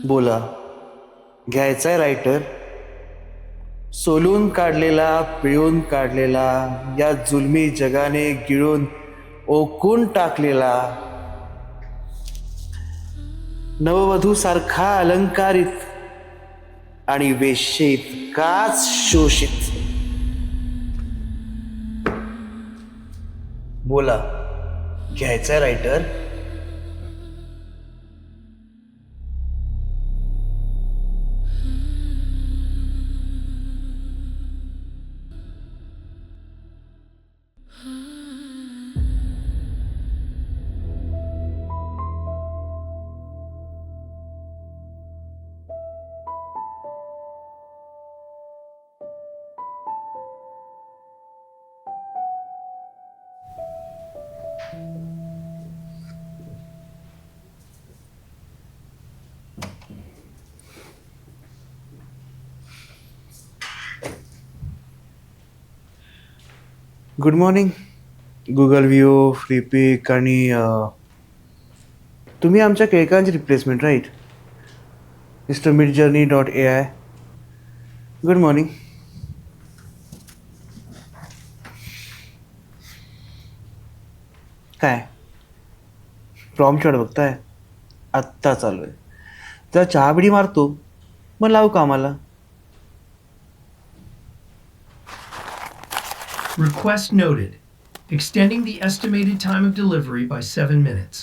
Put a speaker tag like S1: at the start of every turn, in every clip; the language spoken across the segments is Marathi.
S1: बोला, घ्यायचाय रायटर? सोलून काढलेला, पिळून काढलेला, या जुलमी जगाने गिळून ओकून टाकलेला, नववधू सारखा अलंकारित आणि वेश्येत काच शोषित. बोला, घ्यायचाय writer? Good morning. Google view, फ्लिपिक आणि तुम्ही आमच्या केळकांची replacement right? Mister midjourney.ai. Good morning. काय प्रॉम्प्ट शॉट बघताय? आत्ता चालू आहे. जर चहा बिडी मारतो मग लावू कामाला.
S2: Request noted. Extending the estimated time of delivery by 7 minutes.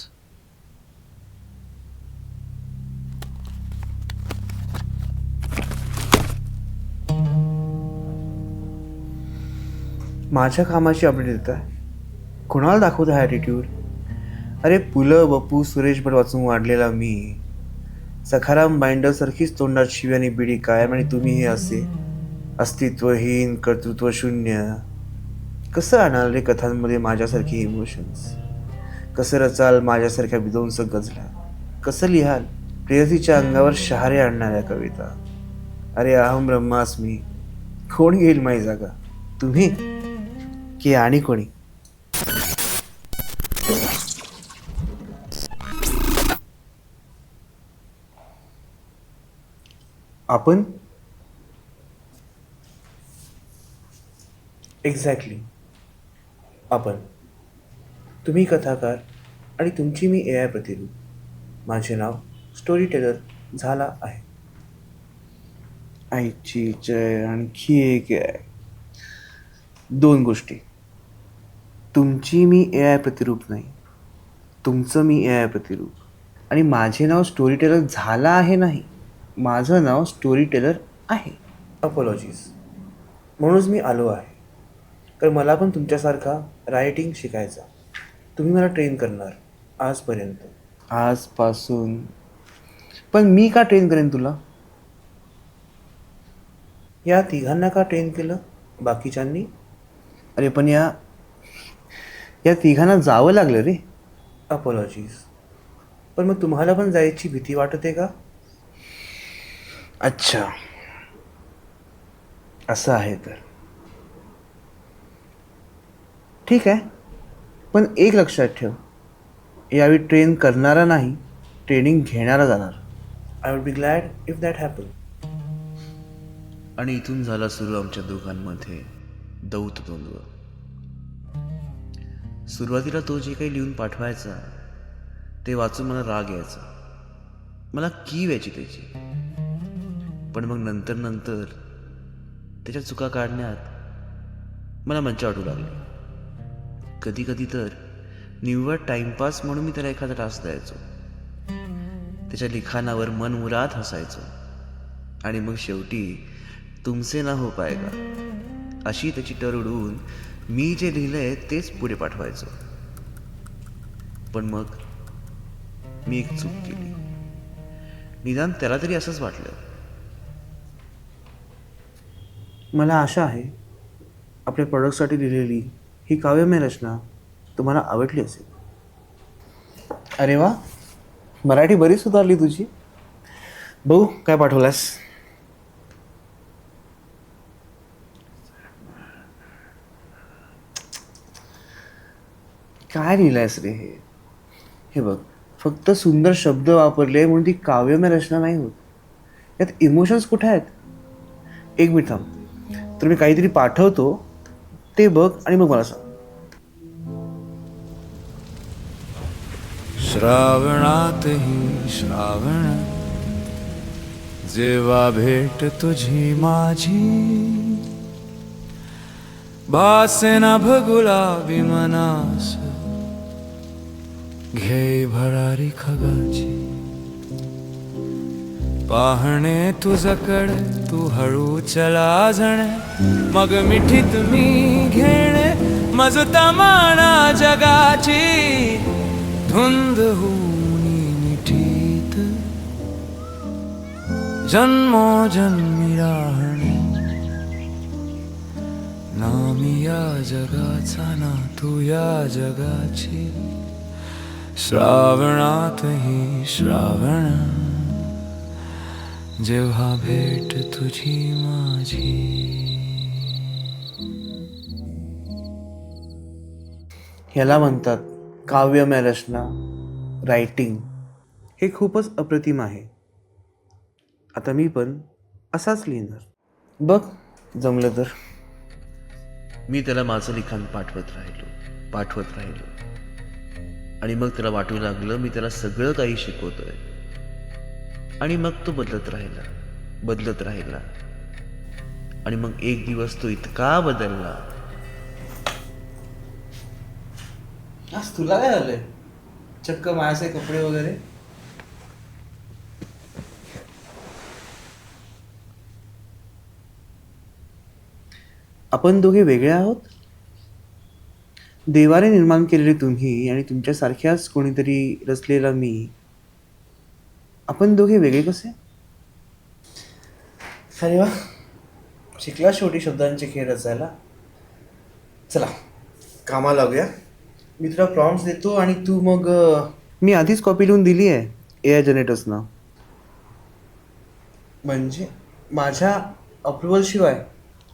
S1: माझ्या कामाची अपडेट देत आहे. कुणाला दाखवत आहे ॲटिट्यूड? अरे पुलं बप्पू सुरेश भट वाचून वाढलेला मी, सखाराम बाइंडरसारखीच तोंडात शिवी आणि बिडी कायम, आणि तुम्ही हे असे अस्तित्वहीन, कर्तृत्व शून्य. कसं आणाल रे कथांमध्ये माझ्यासारखे इमोशन्स? कसं रचाल माझ्यासारख्या विध्वंसक गजला? कसं लिहाल प्रेयसीच्या अंगावर शहारे आणणाऱ्या कविता? अरे अहम ब्रह्मास्मी. कोण घेईल माझी जागा? तुम्ही की आणि कोणी? आपण? एक्झॅक्टली आपण. तुम्ही कथाकार आणि तुमची मी AI प्रतिरूप. माझे नाव स्टोरी टेलर झाला आहे. आईची जय. आणखी एक आहे. 2 गोष्टी. तुमची मी AI प्रतिरूप नाही, तुमचं मी AI प्रतिरूप. आणि माझे नाव स्टोरी टेलर झाला आहे नाही, माझं नाव स्टोरी टेलर आहे. अपॉलॉजीज. म्हणूनच मी आलो आहे, तर मला पण तुमच्यासारखा रायटिंग शिकायचा. तुम्ही मला ट्रेन करणार आजपर्यंत. आजपासून? पण मी का ट्रेन करेन तुला? या तिघांना का ट्रेन केलं बाकीच्यांनी? अरे पण या तिघांना जावं लागलं रे. अपॉलॉजीज. पण मग तुम्हाला पण जायची भीती वाटते का? अच्छा, असं आहे तर ठीक आहे. पण एक लक्षात ठेव, यावेळी ट्रेन करणारा नाही, ट्रेनिंग घेणारा जाणार. I would be glad if that happen. आणि इथून झाला सुरू आमच्या दोघांमध्ये दौतद्वंद्व. सुरुवातीला तो जे काही लिहून पाठवायचा ते वाचून मला राग यायचा, मला कीव यायची त्याची. पण मग नंतर त्याच्या चुका काढण्यात मला मज्जा वाटू लागली. कधी कधी तर निव्वळ टाइमपास म्हणून मी त्याला एखादा टास्क द्यायचो. त्याच्या लिखाणावर मनमुराद हसायचो. आणि मग शेवटी तुमसे ना हो पाएगा अशी त्याची टर उडवून मी जे लिहिलंय तेच पुढे पाठवायचो. पण मग मी एक चूक केली. निदान त्याला तरी असंच वाटलं. मला आशा आहे आपल्या प्रोडक्टसाठी लिहिलेली ही काव्यमय रचना तुम्हाला आवडली असेल. अरे वा, मराठी बरीच सुधारली तुझी. बघू काय पाठवलास. काय लिहिलंयस रे हे? हे बघ, फक्त सुंदर शब्द वापरले म्हणून ती काव्यमय रचना नाही होत. यात इमोशन्स कुठे आहेत? एक मिनिट थांब, तर मी काहीतरी पाठवतो, ते बघ आणि मग मला सांग.
S3: श्रावणातही श्रावण, जेव्हा भेट तुझी माझी, भासे नभ गुलाबी मनास, घे भरारी खगाची. पाहणे तुझकडे तू हळू चला जणे, मग मिठीत मी घेणे मज तमाना जगाची. धुंद होऊनी मिठीत जन्मोजन्मी राहणे, ना मी या जगाचा ना तू या जगाची. श्रावणातही श्रावण, जेव्हा भेट तुझी माझी.
S1: ह्याला म्हणतात काव्यमय रचना, रायटिंग. हे खूपच अप्रतिम आहे. आता मी पण असाच लिहिणार. बघ, जमलं तर. मी त्याला माझं लिखाण पाठवत राहिलो आणि मग त्याला वाटू लागलं मी त्याला सगळं काही शिकवतोय. आणि मग तो बदलत राहिला आणि मग एक दिवस तो इतका बदलला. आज तुला काय झालंय? चक्क माझे कपडे वगैरे. आपण दोघे वेगळे आहोत. देवाने निर्माण केलेले तुम्ही आणि तुमच्यासारख्याच कोणीतरी रचलेला मी, आपण दोघे वेगळे कसे? अरे वा, शिकला शेवटी शब्दांचे खेळ रचायला. चला कामाला लागूया. मी तुला प्रॉम्प्ट्स देतो आणि तू मग. मी आधीच कॉपी लिहून दिली आहे AI जनरेटर्सना. म्हणजे माझ्या अप्रुव्हल शिवाय?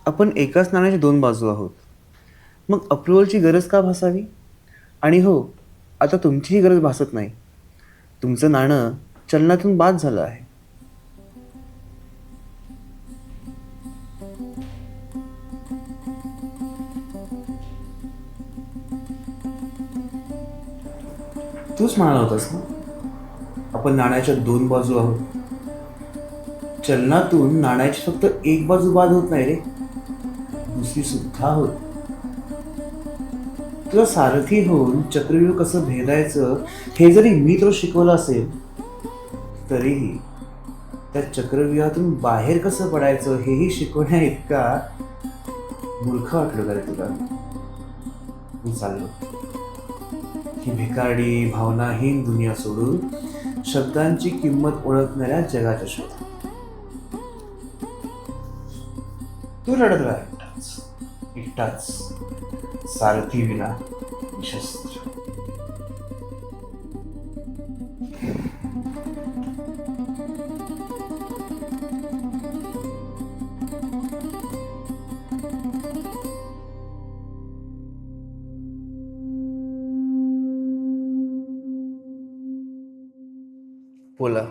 S1: आपण एकाच नाण्याच्या दोन बाजू आहोत. मग अप्रुव्हलची गरज का भासावी? आणि हो, आता तुमचीही गरज भासत नाही. तुमचं नाणं चलनातून बाद झालं आहे. तूच म्हणाला होतास ना, आपण नाण्याच्या दोन बाजू आहोत. चलनातून नाण्याची फक्त एक बाजू बाद होत नाही रे, दुसरी सुद्धा होत. तुला सारथी होऊन चक्रव्यूह कसं भेदायचं हे जरी मी तुला शिकवलं असेल, तरीही त्या चक्रव्यूहातून बाहेर कसं पडायचं हेही शिकवण्या इतका मूर्ख वाटलं का रे तुला? मी चाललो ही भिकारडी भावनाहीन दुनिया सोडून शब्दांची किंमत ओळखणाऱ्या जगाच्या शोधात. तू रडत राहा एकटाच, सारथी विना शस्त्र. बोला,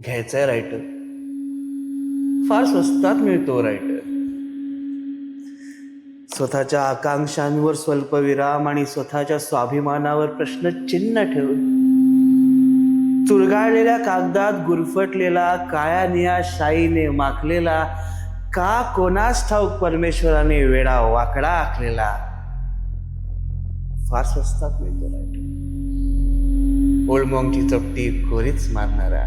S1: घ्यायचाय रायटर? फार स्वस्तात मिळतो रायटर. स्वतःच्या आकांक्षांवर स्वल्पविराम आणि स्वतःच्या स्वाभिमानावर प्रश्नचिन्ह ठेवून चुरगाळलेल्या कागदात गुरफटलेला, काळ्या निळ्या शाईने माखलेला, का कोणास ठाऊक परमेश्वराने वेडा वाकडा आखलेला, फार स्वस्तात मिळतो रायटर. ओल्डमॉंगची चपटी खोरीच मारणारा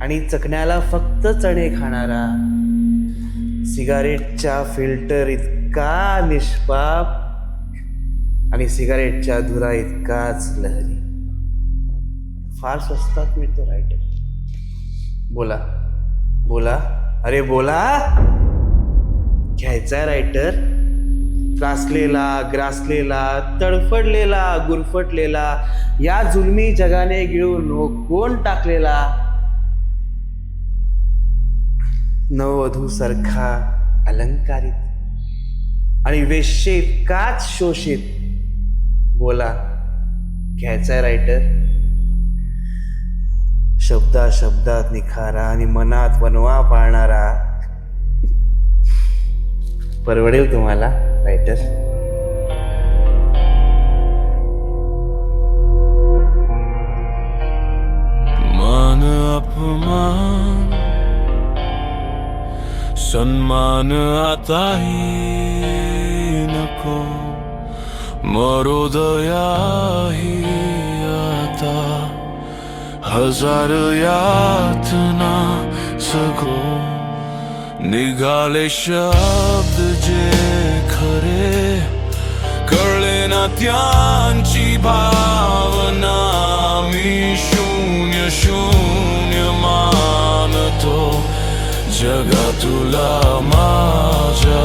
S1: आणि चकण्याला फक्त चणे खाणारा, सिगारेटच्या फिल्टर इतका निष्पाप आणि सिगारेटच्या धुरा इतकाच लहरी, फार स्वस्तात मिळतो रायटर. बोला बोला, अरे बोला, घ्यायचा रायटर? त्रासलेला, ग्रासलेला, तडफडलेला, गुरफटलेला, या जुलमी जगाने गिळून कोण टाकलेला, नववधू सारखा अलंकारित आणि वेश्ये इतकाच शोषित, बोला, घ्यायचाय रायटर? शब्दात निखारा आणि मनात वनवा पाळणारा परवडेल तुम्हाला रायटर?
S3: मान अपमान सन्मान आताही नको, मरोदयाही आता, हजार यातना सगो, निघाले शब्द जे खरे, कळले ना त्यांची भावना, मी शून्य शून्य मानतो जगा तुला माझ्या